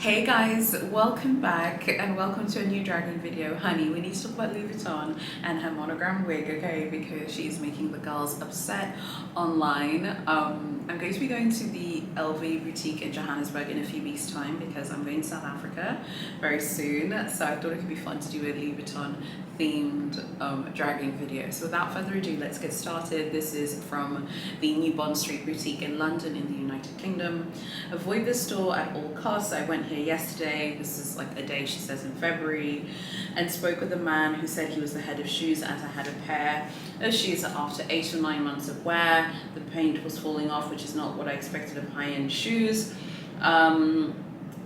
Hey guys, welcome back and welcome to a new dragon video. Honey, we need to talk about Louis Vuitton and her monogram wig, okay? Because she's making the girls upset online. I'm going to be going to the LV boutique in Johannesburg in a few weeks' time because I'm going to South Africa very soon. So I thought it could be fun to do a Louis Vuitton themed dragging video. So without further ado, let's get started. This is from the New Bond Street boutique in London in the United Kingdom. Avoid this store at all costs. I went here yesterday, this is like a day she says in February, and spoke with a man who said he was the head of shoes as I had a pair of shoes that after 8 or 9 months of wear, the paint was falling off, which is not what I expected of high-end shoes.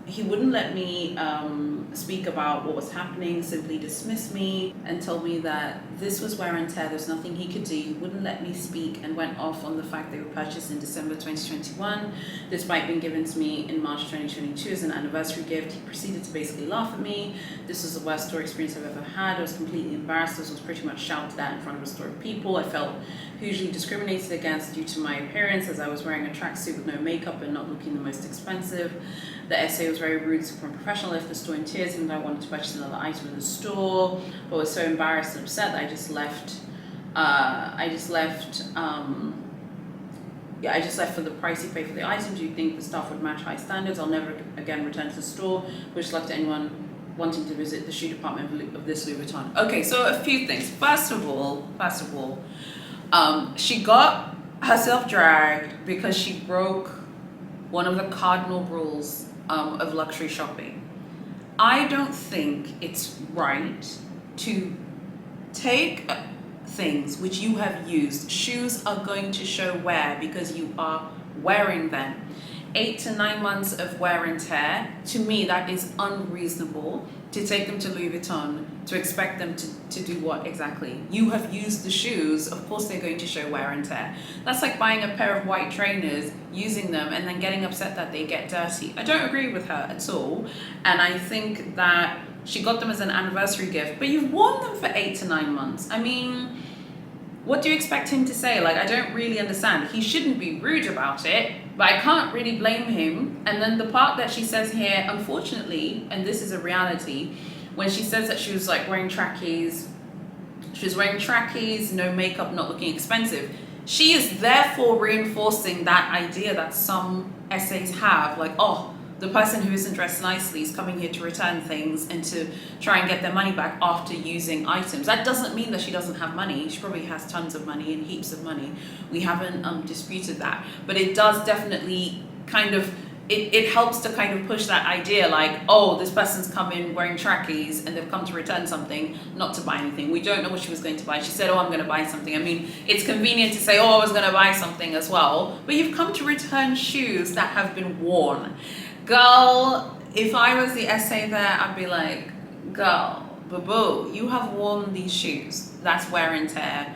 He wouldn't let me speak about what was happening, simply dismissed me and told me that this was wear and tear, there's nothing he could do. He wouldn't let me speak and went off on the fact they were purchased in December 2021, despite being given to me in March 2022 as an anniversary gift. He proceeded to basically laugh at me. This was the worst store experience I've ever had. I was completely embarrassed. This was pretty much shouted at in front of a store of people. I felt hugely discriminated against due to my appearance, as I was wearing a tracksuit with no makeup and not looking the most expensive. The essay was very rude, super unprofessional. I left the store in tears even though I wanted to purchase another item in the store, but was so embarrassed and upset that I just left for the price you pay for the item. Do you think the staff would match high standards? I'll never again return to the store. Wish luck to anyone wanting to visit the shoe department of this Louis Vuitton. Okay, so a few things. First of all, she got herself dragged because she broke one of the cardinal rules of luxury shopping. I don't think it's right to take things which you have used. Shoes are going to show wear because you are wearing them. 8 to 9 months of wear and tear, to me that is unreasonable to take them to Louis Vuitton, to expect them to do what exactly? You have used the shoes, of course they're going to show wear and tear. That's like buying a pair of white trainers, using them and then getting upset that they get dirty. I don't agree with her at all, and I think that she got them as an anniversary gift, but you've worn them for 8 to 9 months. I mean, what do you expect him to say? Like, I don't really understand. He shouldn't be rude about it, but I can't really blame him. And then the part that she says here, unfortunately, and this is a reality, when she says that she was like wearing trackies, no makeup, not looking expensive, she is therefore reinforcing that idea that some essays have, like, oh, the person who isn't dressed nicely is coming here to return things and to try and get their money back after using items. That doesn't mean that she doesn't have money. She probably has tons of money and heaps of money. We haven't disputed that. But it does definitely kind of, it helps to kind of push that idea like, oh, this person's come in wearing trackies and they've come to return something, not to buy anything. We don't know what she was going to buy. She said, oh, I'm going to buy something. I mean, it's convenient to say, oh, I was going to buy something as well. But you've come to return shoes that have been worn. Girl, if I was the essay there, I'd be like, girl, boo-boo, you have worn these shoes. That's wear and tear.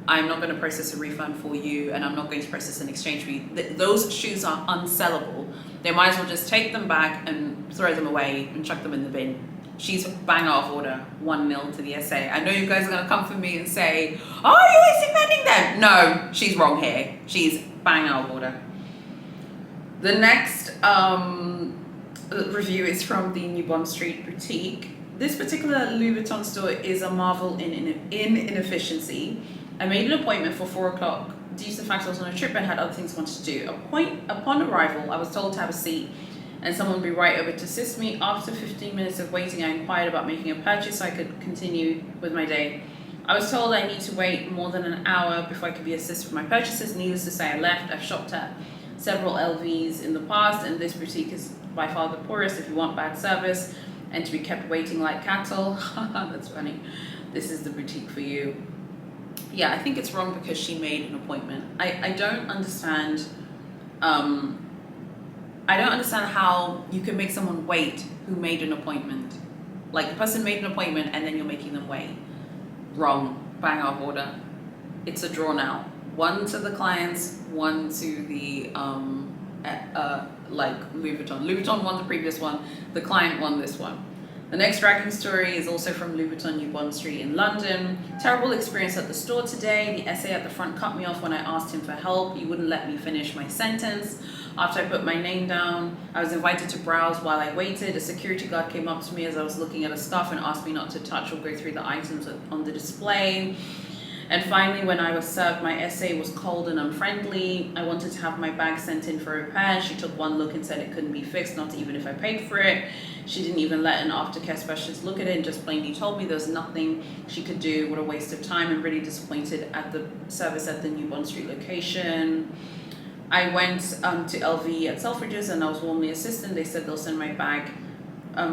I'm not going to process a refund for you, and I'm not going to process an exchange for you. Those shoes are unsellable. They might as well just take them back and throw them away and chuck them in the bin. She's bang out of order, 1-0 to the essay. I know you guys are going to come for me and say, oh, you're always defending them. No, she's wrong here. She's bang out of order. The next review is from the New Bond Street boutique. This particular Louis Vuitton store is a marvel in inefficiency. I made an appointment for 4 o'clock due to the fact I was on a trip and had other things I wanted to do. Upon arrival, I was told to have a seat and someone would be right over to assist me. After 15 minutes of waiting, I inquired about making a purchase so I could continue with my day. I was told I need to wait more than an hour before I could be assisted with my purchases. Needless to say, I left. I've shopped at several LVs in the past, and this boutique is by far the poorest. If you want bad service and to be kept waiting like cattle, that's funny, this is the boutique for you. Yeah, I think it's wrong because she made an appointment. I don't understand how you can make someone wait who made an appointment. Like, the person made an appointment and then you're making them wait. Wrong. Bang out of order. It's a draw now. 1 to the clients, 1 to the like Louis Vuitton. Louis Vuitton won the previous one, the client won this one. The next dragging story is also from Louis Vuitton New Bond Street in London. Terrible experience at the store today. The essay at the front cut me off when I asked him for help. He wouldn't let me finish my sentence. After I put my name down, I was invited to browse while I waited. A security guard came up to me as I was looking at a stuff and asked me not to touch or go through the items on the display. And finally, when I was served, my SA was cold and unfriendly. I wanted to have my bag sent in for repair. She took one look and said it couldn't be fixed, not even if I paid for it. She didn't even let an aftercare specialist look at it and just plainly told me there was nothing she could do. What a waste of time. I'm really disappointed at the service at the New Bond Street location. I went to LV at Selfridges and I was warmly assisted. They said they'll send my bag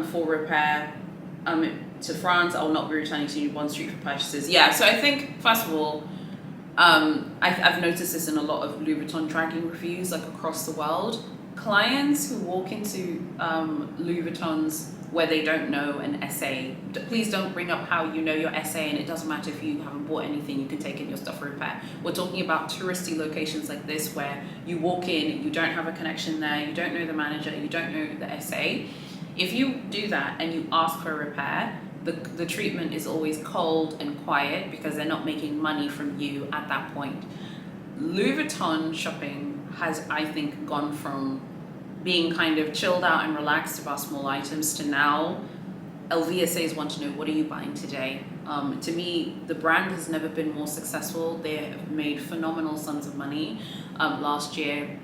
for repair to France. I will not be returning to New Bond Street for purchases. Yeah, so I think, first of all, I've noticed this in a lot of Louis Vuitton dragging reviews, like across the world. Clients who walk into Louis Vuittons where they don't know an SA, please don't bring up how you know your SA, and it doesn't matter if you haven't bought anything, you can take in your stuff for repair. We're talking about touristy locations like this where you walk in, you don't have a connection there, you don't know the manager, you don't know the SA. If you do that and you ask for a repair, the treatment is always cold and quiet because they're not making money from you at that point. Louis Vuitton shopping has, I think, gone from being kind of chilled out and relaxed about small items to now LVSAs want to know, what are you buying today? To me, the brand has never been more successful. They have made phenomenal sums of money. Last year,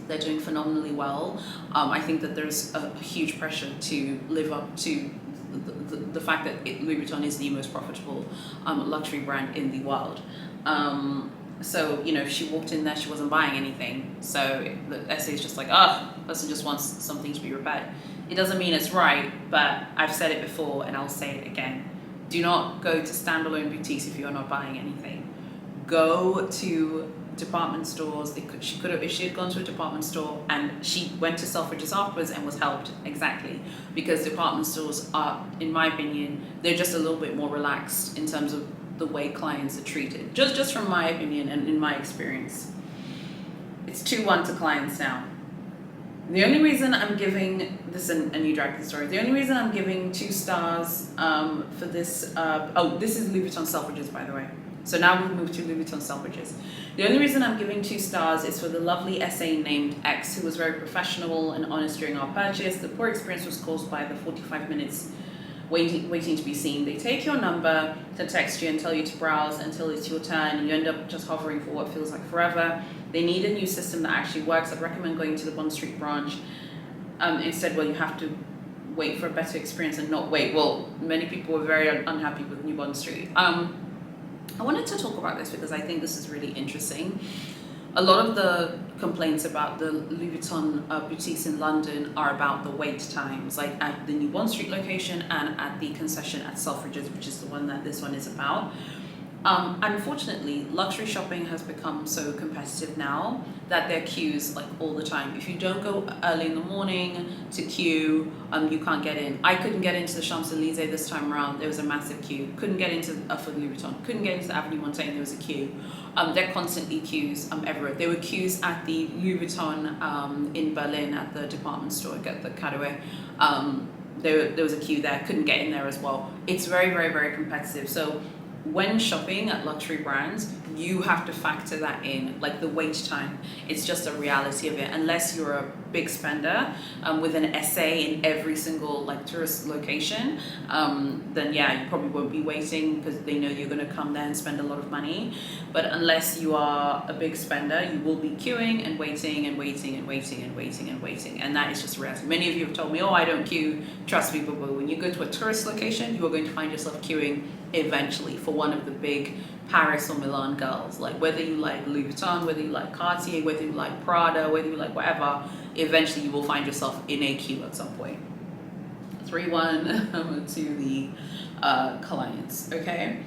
they're doing phenomenally well. I think that there's a huge pressure to live up to the fact that Louis Vuitton is the most profitable luxury brand in the world. So, you know, if she walked in there, she wasn't buying anything. So the essay is just like, person just wants something to be repaired. It doesn't mean it's right, but I've said it before and I'll say it again. Do not go to standalone boutiques if you're not buying anything. Go to department stores. She could have, if she had gone to a department store and she went to Selfridges afterwards and was helped, exactly, because department stores are, in my opinion, they're just a little bit more relaxed in terms of the way clients are treated. Just from my opinion and in my experience, it's 2-1 to clients now. The only reason I'm giving this a new dragon story. The only reason I'm giving 2 stars for this. This is Louis Vuitton Selfridges, by the way. So now we've moved to Louis Vuitton Selfridges. The only reason I'm giving 2 stars is for the lovely SA named X, who was very professional and honest during our purchase. The poor experience was caused by the 45 minutes waiting to be seen. They take your number to text you and tell you to browse until it's your turn, and you end up just hovering for what feels like forever. They need a new system that actually works. I'd recommend going to the Bond Street branch. Instead, well, you have to wait for a better experience and not wait. Well, many people were very unhappy with New Bond Street. I wanted to talk about this because I think this is really interesting. A lot of the complaints about the Louis Vuitton boutiques in London are about the wait times, like at the New Bond Street location and at the concession at Selfridges, which is the one that this one is about. Unfortunately, luxury shopping has become so competitive now that there are queues like all the time. If you don't go early in the morning to queue, you can't get in. I couldn't get into the Champs-Elysees this time around. There was a massive queue. Couldn't get into for Louis Vuitton. Couldn't get into the Avenue Montaigne. There was a queue. There are constantly queues everywhere. There were queues at the Louis Vuitton in Berlin at the department store at the Cadeway. There was a queue there. Couldn't get in there as well. It's very, very, very competitive. So when shopping at luxury brands, you have to factor that in, like the wait time. It's just a reality of it. Unless you're a big spender with an SA in every single like tourist location, then yeah, you probably won't be waiting because they know you're going to come there and spend a lot of money. But unless you are a big spender, you will be queuing and waiting and waiting and waiting and waiting and waiting. And that is just a reality. Many of you have told me, oh, I don't queue. Trust me, but when you go to a tourist location, you are going to find yourself queuing eventually for one of the big Paris or Milan girls. Like whether you like Louis Vuitton, whether you like Cartier, whether you like Prada, whether you like whatever, eventually you will find yourself in a queue at some point. 3-1 to the clients, okay?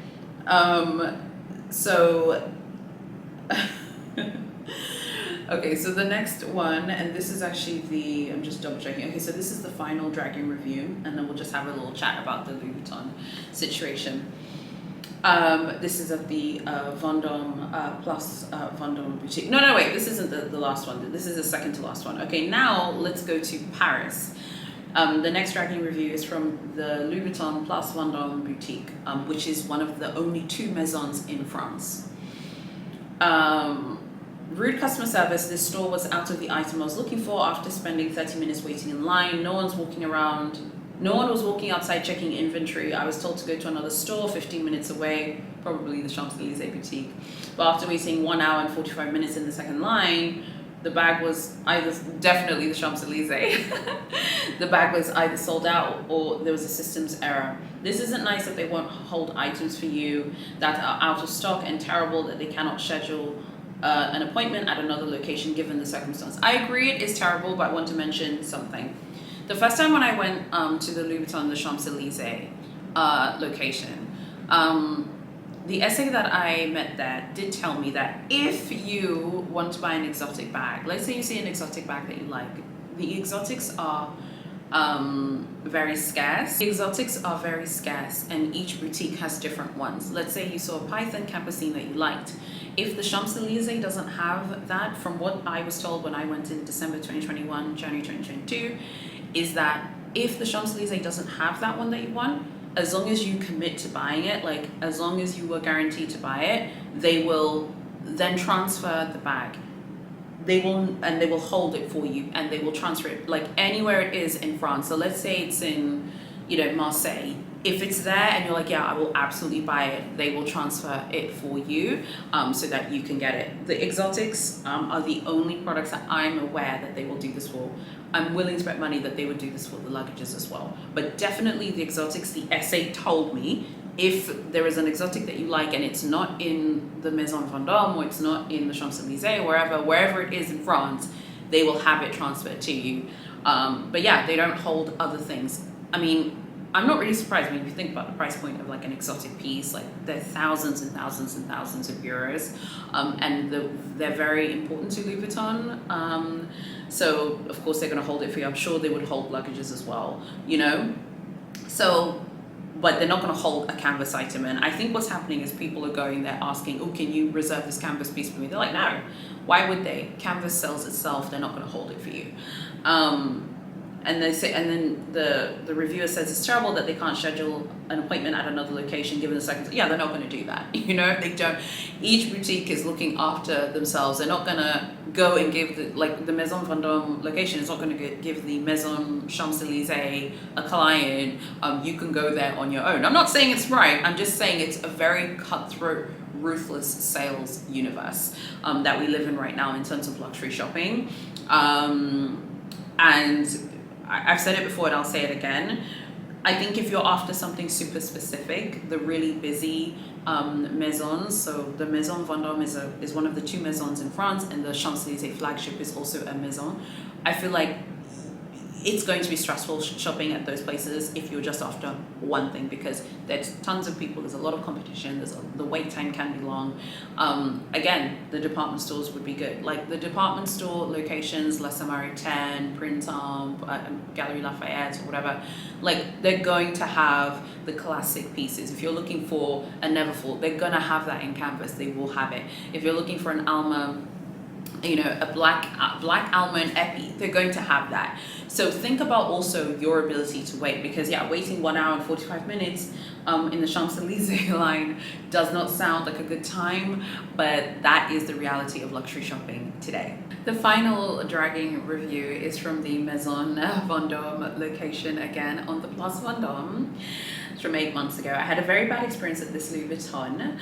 Okay, so the next one, and this is actually I'm just double checking. Okay, so this is the final dragging review, and then we'll just have a little chat about the Louis Vuitton situation. This is at the Vendôme plus Vendôme boutique. No, wait, this isn't the last one. This is the second to last one. Okay, now let's go to Paris. The next dragging review is from the Louis Vuitton plus Vendôme boutique, which is one of the only 2 maisons in France. Rude customer service. This store was out of the item I was looking for after spending 30 minutes waiting in line. No one's walking around. No one was walking outside checking inventory. I was told to go to another store 15 minutes away, probably the Champs-Elysees boutique. But after waiting 1 hour and 45 minutes in the second line, the bag was either, definitely the Champs-Elysees, the bag was either sold out or there was a systems error. This isn't nice that they won't hold items for you that are out of stock, and terrible that they cannot schedule an appointment at another location given the circumstance. I agree it is terrible, but I want to mention something. The first time when I went to the Louis Vuitton, the Champs-Elysees location, the essay that I met there did tell me that if you want to buy an exotic bag, let's say you see an exotic bag that you like, the exotics are very scarce. The exotics are very scarce, and each boutique has different ones. Let's say you saw a python capucine that you liked. If the Champs-Elysees doesn't have that, from what I was told when I went in December 2021, January 2022, is that if the Champs-Elysees doesn't have that one that you want, as long as you commit to buying it, like as long as you were guaranteed to buy it, they will then transfer the bag. They will hold it for you, and they will transfer it like anywhere it is in France. So let's say it's in, Marseille. If it's there and you're like, yeah, I will absolutely buy it, they will transfer it for you, so that you can get it. The exotics are the only products that I'm aware that they will do this for. I'm willing to bet money that they would do this for the luggages as well. But definitely the exotics, the essay told me, if there is an exotic that you like and it's not in the Maison Vendôme, or it's not in the Champs-Elysees, wherever it is in France, they will have it transferred to you. But yeah, they don't hold other things. I mean, I'm not really surprised. I mean, if you think about the price point of like an exotic piece, like they're thousands and thousands and thousands of euros, and they're very important to Louis Vuitton. So of course they're going to hold it for you. I'm sure they would hold luggages as well, So, but they're not going to hold a canvas item. And I think what's happening is people are going there asking, oh, can you reserve this canvas piece for me? They're like, no, why would they? Canvas sells itself. They're not going to hold it for you. And they say, and then the reviewer says it's terrible that they can't schedule an appointment at another location given the circumstances. Yeah, they're not going to do that. They don't. Each boutique is looking after themselves. They're not going to go and give the Maison Vendôme location is not going to give the Maison Champs-Elysees a client. You can go there on your own. I'm not saying it's right. I'm just saying it's a very cutthroat, ruthless sales universe that we live in right now in terms of luxury shopping. And I've said it before and I'll say it again. I think if you're after something super specific, the really busy maisons, so the Maison Vendôme is one of the 2 maisons in France, and the Champs-Elysees flagship is also a maison. I feel like it's going to be stressful shopping at those places if you're just after one thing, because there's tons of people, there's a lot of competition, the wait time can be long. Again, the department stores would be good. Like the department store locations, La Samaritaine, Printemps, Galeries Lafayette, or whatever, like they're going to have the classic pieces. If you're looking for a Neverfull, they're gonna have that in canvas, they will have it. If you're looking for an Alma, a black almond epi, they're going to have that. So think about also your ability to wait, because waiting 1 hour and 45 minutes in the Champs-Elysees line does not sound like a good time, but that is the reality of luxury shopping today. The final dragging review is from the Maison Vendôme location, again on the Place Vendôme. It's from 8 months ago. I had a very bad experience at this Louis Vuitton,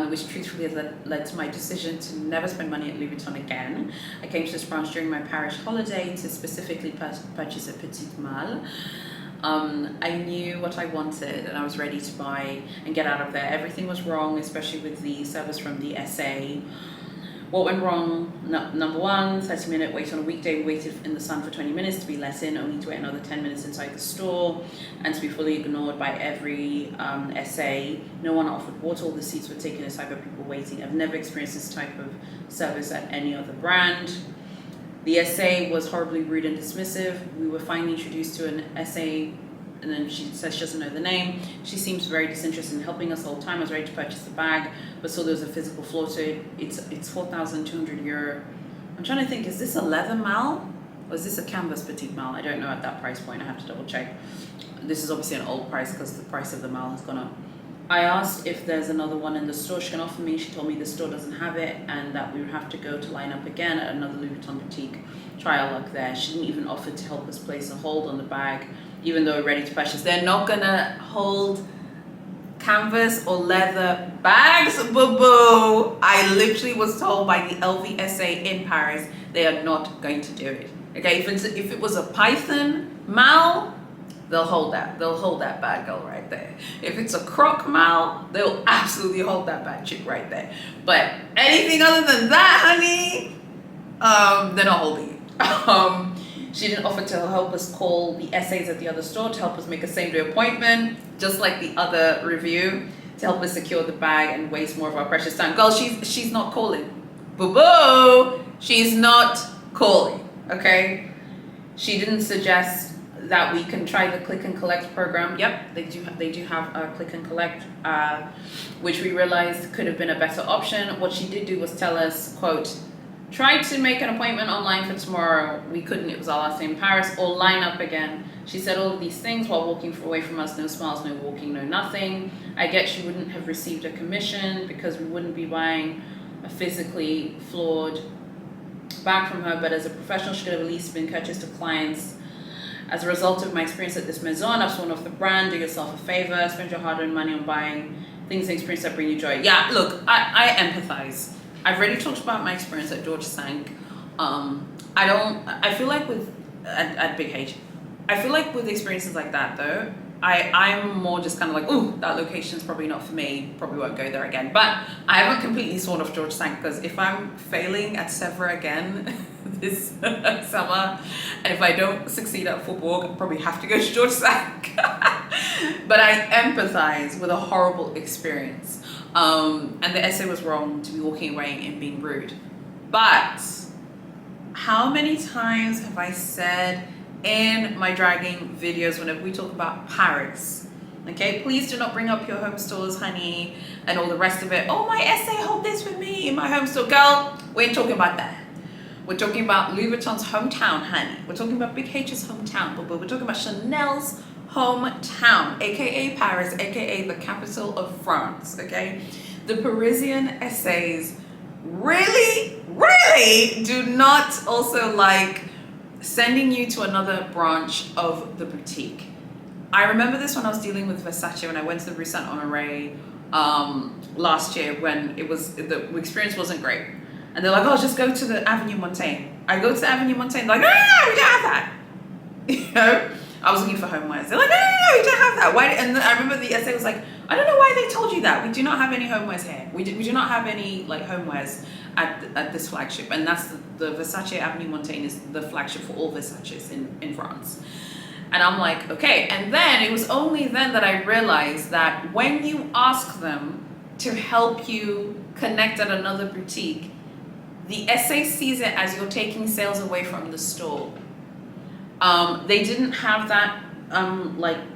which truthfully has led to my decision to never spend money at Louis Vuitton again. I came to this branch during my Paris holiday to specifically purchase a petite malle. I knew what I wanted and I was ready to buy and get out of there. Everything was wrong, especially with the service from the SA. What went wrong? Number one, 30-minute wait on a weekday. We waited in the sun for 20 minutes to be let in, only to wait another 10 minutes inside the store, and to be fully ignored by every SA. No one offered water. All the seats were taken aside by people waiting. I've never experienced this type of service at any other brand. The SA was horribly rude and dismissive. We were finally introduced to an SA, and then she says she doesn't know the name. She seems very disinterested in helping us all the time. I was ready to purchase the bag, but saw there was a physical flaw to it. It's 4,200 euro. I'm trying to think, is this a leather malle? Or is this a canvas petite malle? I don't know at that price point. I have to double check. This is obviously an old price because the price of the malle has gone up I asked if there's another one in the store she can offer me. She told me the store doesn't have it and that we would have to go to line up again at another Louis Vuitton boutique. Try our luck there. She didn't even offer to help us place a hold on the bag, even though we're ready to purchase. They're not gonna hold canvas or leather bags, boo-boo. I literally was told by the LVSA in Paris they are not going to do it. Okay, if it was a python mal, they'll hold that bad girl right there. If it's a croc mal, they'll absolutely hold that bad chick right there. But anything other than that, honey, they're not holding it. She didn't offer to help us call the essays at the other store to help us make a same-day appointment, just like the other review, to help us secure the bag and waste more of our precious time. Girl, she's not calling. Boo-boo! She's not calling, okay? She didn't suggest that we can try the click and collect program. Yep, they do have a click and collect, which we realized could have been a better option. What she did do was tell us, quote, tried to make an appointment online for tomorrow. We couldn't, it was our last day in Paris, or line up again. She said all of these things while walking away from us. No smiles, no walking, no nothing. I get she wouldn't have received a commission because we wouldn't be buying a physically flawed bag from her, but as a professional, she could have at least been courteous to clients. As a result of my experience at this maison, I've sworn off the brand. Do yourself a favor, spend your hard-earned money on buying things and experience that bring you joy. Yeah, look, I empathize. I've already talked about my experience at George Sank. I feel like at Big H, I feel like with experiences like that though, I'm more just kind of like, ooh, that location's probably not for me, probably won't go there again. But I haven't completely sworn off George Sank, because if I'm failing at Sevres again this summer, and if I don't succeed at Faubourg, I'll probably have to go to George Sank. But I empathize with a horrible experience. And the essay was wrong to be walking away and being rude. But how many times have I said in my dragging videos, whenever we talk about Paris, okay, please do not bring up your home stores, honey, and all the rest of it. Oh, my essay, hold this with me in my home store. Girl, we ain't talking about that. We're talking about Louis Vuitton's hometown, honey. We're talking about Big H's hometown, but we're talking about Chanel's hometown, aka Paris, aka the capital of France, okay? The Parisian essays really do not also like sending you to another branch of the boutique. I remember this when I was dealing with Versace, when I went to the Rue Saint Honoré last year, when the experience wasn't great. And they're like, oh, just go to the Avenue Montaigne. I go to the Avenue Montaigne, they're like, no, we don't have that. You know? I was looking for homewares. They're like, no, we don't have that. Why? And I remember the essay was like, I don't know why they told you that. We do not have any homewares here. We do not have any like homewares at this flagship. And that's the Versace Avenue Montaigne is the flagship for all Versaces in France. And I'm like, okay. And then it was only then that I realized that when you ask them to help you connect at another boutique, the essay sees it as you're taking sales away from the store. They didn't have that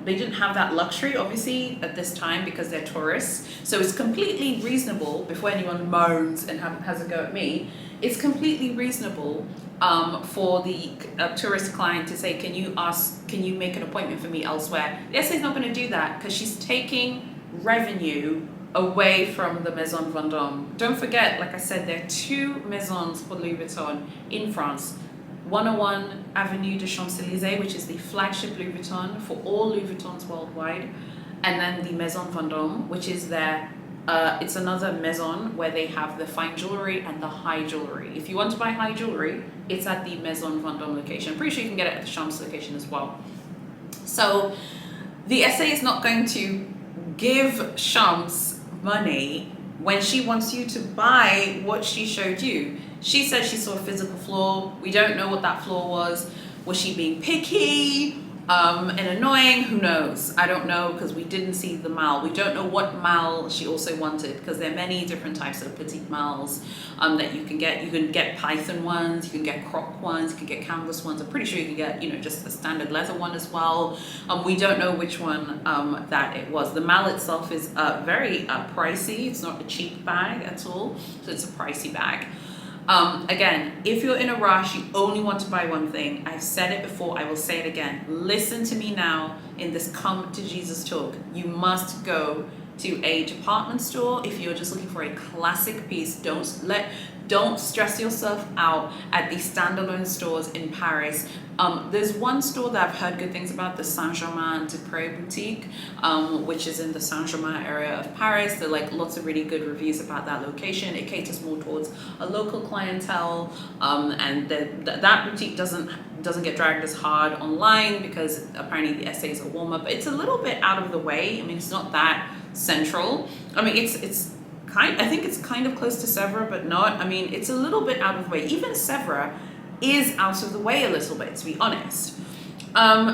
they didn't have that luxury obviously at this time because they're tourists. So it's completely reasonable, before anyone moans and has a go at me, it's completely reasonable for the tourist client to say, can you make an appointment for me elsewhere? The essay's not going to do that because she's taking revenue away from the Maison Vendôme. Don't forget, like I said, there are 2 maisons for Louis Vuitton in France. 101 Avenue de Champs-Élysées, which is the flagship Louis Vuitton for all Louis Vuittons worldwide, and then the Maison Vendôme, which is their it's another maison where they have the fine jewelry and the high jewelry. If you want to buy high jewelry, it's at the Maison Vendôme location. I'm pretty sure you can get it at the Champs location as well. So the essay is not going to give Champs money when she wants you to buy what she showed you. She said she saw a physical flaw. We don't know what that flaw was. Was she being picky and annoying? Who knows? I don't know, because we didn't see the mal. We don't know what mal she also wanted, because there are many different types of petite mals that you can get. You can get python ones, you can get croc ones, you can get canvas ones. I'm pretty sure you can get, just the standard leather one as well. We don't know which one that it was. The mal itself is very pricey. It's not a cheap bag at all, so it's a pricey bag. Again, if you're in a rush, you only want to buy one thing. I've said it before, I will say it again. Listen to me now in this come to Jesus talk. You must go to a department store. If you're just looking for a classic piece, don't stress yourself out at these standalone stores in Paris. There's one store that I've heard good things about, the Saint-Germain-des-Prés boutique, which is in the Saint-Germain area of Paris. There are like lots of really good reviews about that location. It caters more towards a local clientele, and that boutique doesn't get dragged as hard online because apparently the essays are warmer, but it's a little bit out of the way. I mean, it's not that central. I mean, I think it's kind of close to Sèvres, but not. I mean, it's a little bit out of the way. Even Sèvres is out of the way a little bit, to be honest.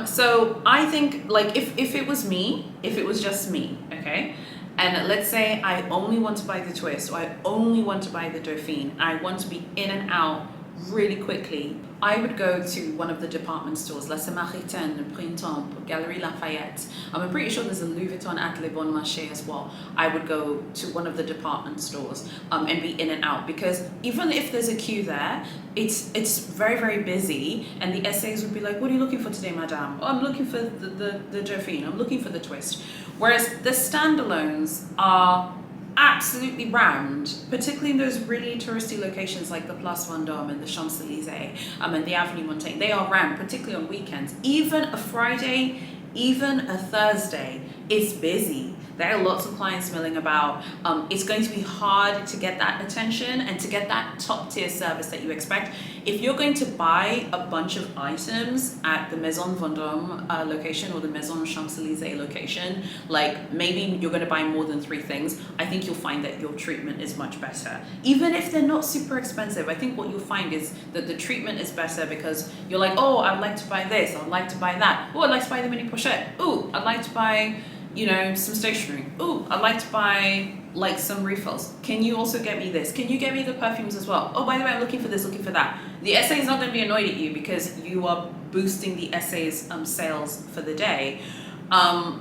So I think, like, if it was me, if it was just me, okay, and let's say I only want to buy the Twist, or I only want to buy the Dauphine, I want to be in and out really quickly, I would go to one of the department stores, La Samaritaine, Le Printemps, Galerie Lafayette. I'm pretty sure there's a Louis Vuitton at Le Bon Marché as well. I would go to one of the department stores and be in and out, because even if there's a queue there, it's very, very busy, and the essays would be like, what are you looking for today, madame? Oh, I'm looking for the Dauphine, I'm looking for the Twist. Whereas the standalones are absolutely rammed, particularly in those really touristy locations like the Place Vendôme and the Champs-Élysées and the Avenue Montaigne. They are rammed, particularly on weekends. Even a Friday, even a Thursday, it's busy. There are lots of clients milling about. It's going to be hard to get that attention and to get that top tier service that you expect. If you're going to buy a bunch of items at the Maison Vendôme location or the Maison Champs-Élysées location, like maybe you're going to buy more than 3 things, I think you'll find that your treatment is much better. Even if they're not super expensive, I think what you'll find is that the treatment is better because you're like, oh, I'd like to buy this, I'd like to buy that. Oh, I'd like to buy the mini pochette. Oh, I'd like to buy, you know, some stationery. Oh, I'd like to buy like some refills. Can you also get me this? Can you get me the perfumes as well? Oh, by the way, I'm looking for this, looking for that. The essay is not going to be annoyed at you because you are boosting the essay's sales for the day.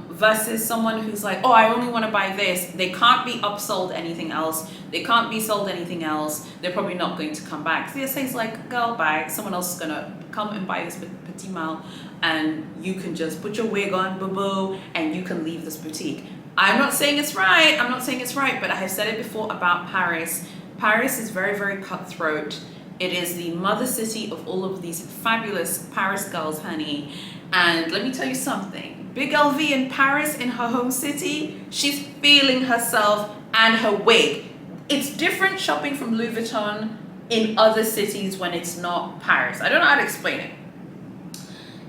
Versus someone who's like, oh, I only want to buy this. They can't be upsold anything else. They can't be sold anything else. They're probably not going to come back. So the essay's like, girl, bye. Someone else is going to come and buy this petit mal, and you can just put your wig on, boo-boo, and you can leave this boutique. I'm not saying it's right. I'm not saying it's right, but I have said it before about Paris. Paris is very, very cutthroat. It is the mother city of all of these fabulous Paris girls, honey. And let me tell you something. Big LV in Paris, in her home city, she's feeling herself and her wig. It's different shopping from Louis Vuitton in other cities when it's not Paris. I don't know how to explain it.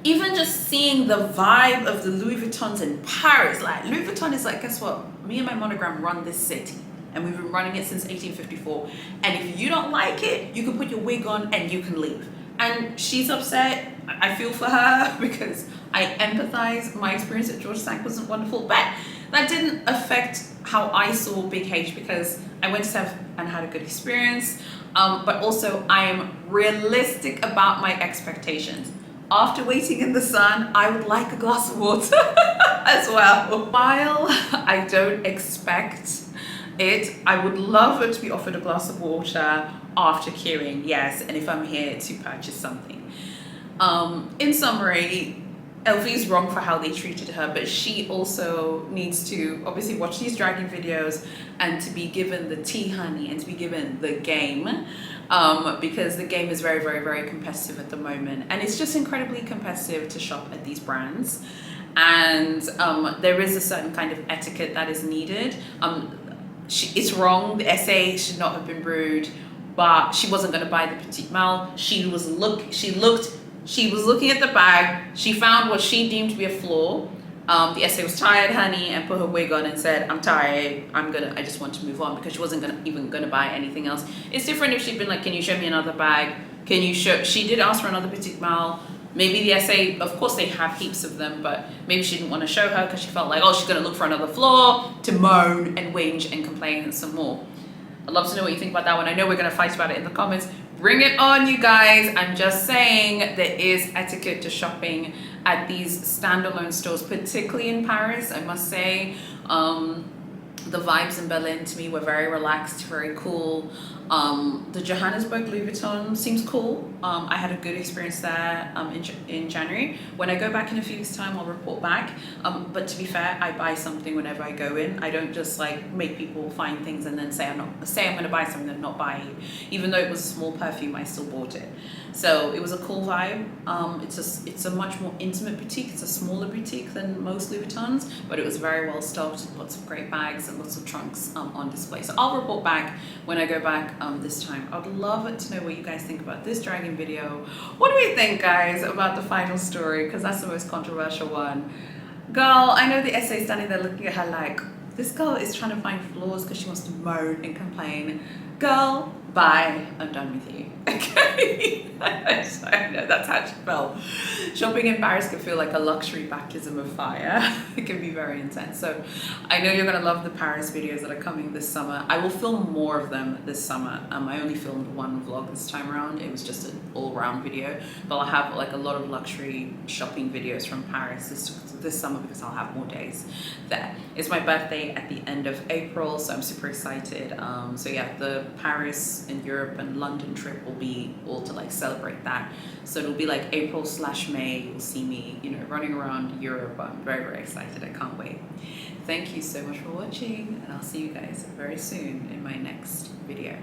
Even just seeing the vibe of the Louis Vuittons in Paris, like Louis Vuitton is like, guess what? Me and my monogram run this city, and we've been running it since 1854. And if you don't like it, you can put your wig on and you can leave. And she's upset. I feel for her because I empathize. My experience at George Cinq wasn't wonderful, but that didn't affect how I saw Big H because I went to Sèvres and had a good experience. But also I am realistic about my expectations. After waiting in the sun, I would like a glass of water as well. While I don't expect it, I would love her to be offered a glass of water after queuing, yes, and if I'm here to purchase something. In summary, Elvie's wrong for how they treated her, but she also needs to obviously watch these dragging videos and to be given the tea, honey, and to be given the game. Because the game is very, very, very competitive at the moment, and it's just incredibly competitive to shop at these brands, and there is a certain kind of etiquette that is needed. It's wrong, the essay should not have been brewed, but she wasn't going to buy the petite mal. She was looking at the bag, she found what she deemed to be a flaw. The essay was tired, honey, and put her wig on and said, I'm tired, I just want to move on, because she wasn't even gonna buy anything else. It's different if she'd been like, can you show me another bag? She did ask for another petite mal. Maybe the essay, of course they have heaps of them, but maybe she didn't want to show her because she felt like, oh, she's gonna look for another flaw to moan and whinge and complain some more. I'd love to know what you think about that one. I know we're gonna fight about it in the comments. Bring it on, you guys. I'm just saying there is etiquette to shopping at these standalone stores, particularly in Paris, I must say. The vibes in Berlin to me were very relaxed, very cool. The Johannesburg Louis Vuitton seems cool. I had a good experience there in January. When I go back in a few weeks' time, I'll report back. But to be fair, I buy something whenever I go in. I don't just like make people find things and then say I'm going to buy something and not buy it. Even though it was a small perfume, I still bought it. So it was a cool vibe. It's a much more intimate boutique. It's a smaller boutique than most Louis Vuittons, but it was very well stocked. Lots of great bags and lots of trunks on display. So I'll report back when I go back this time. I'd love to know what you guys think about this dragging video. What do we think, guys, about the final story? Because that's the most controversial one. Girl, I know the essay standing there looking at her like, this girl is trying to find flaws because she wants to moan and complain. Girl, bye, I'm done with you. Okay? So I know that's how she felt. Shopping in Paris can feel like a luxury baptism of fire. It can be very intense. So I know you're gonna love the Paris videos that are coming this summer. I will film more of them this summer. I only filmed one vlog this time around. It was just an all-round video, but I'll have like a lot of luxury shopping videos from Paris this summer because I'll have more days there. It's my birthday at the end of April, so I'm super excited. So yeah, the Paris and Europe and London trip will be all to like celebrate that. So it'll be like April/May. You'll see me, you know, running around Europe. I'm very, very excited. I can't wait. Thank you so much for watching, and I'll see you guys very soon in my next video.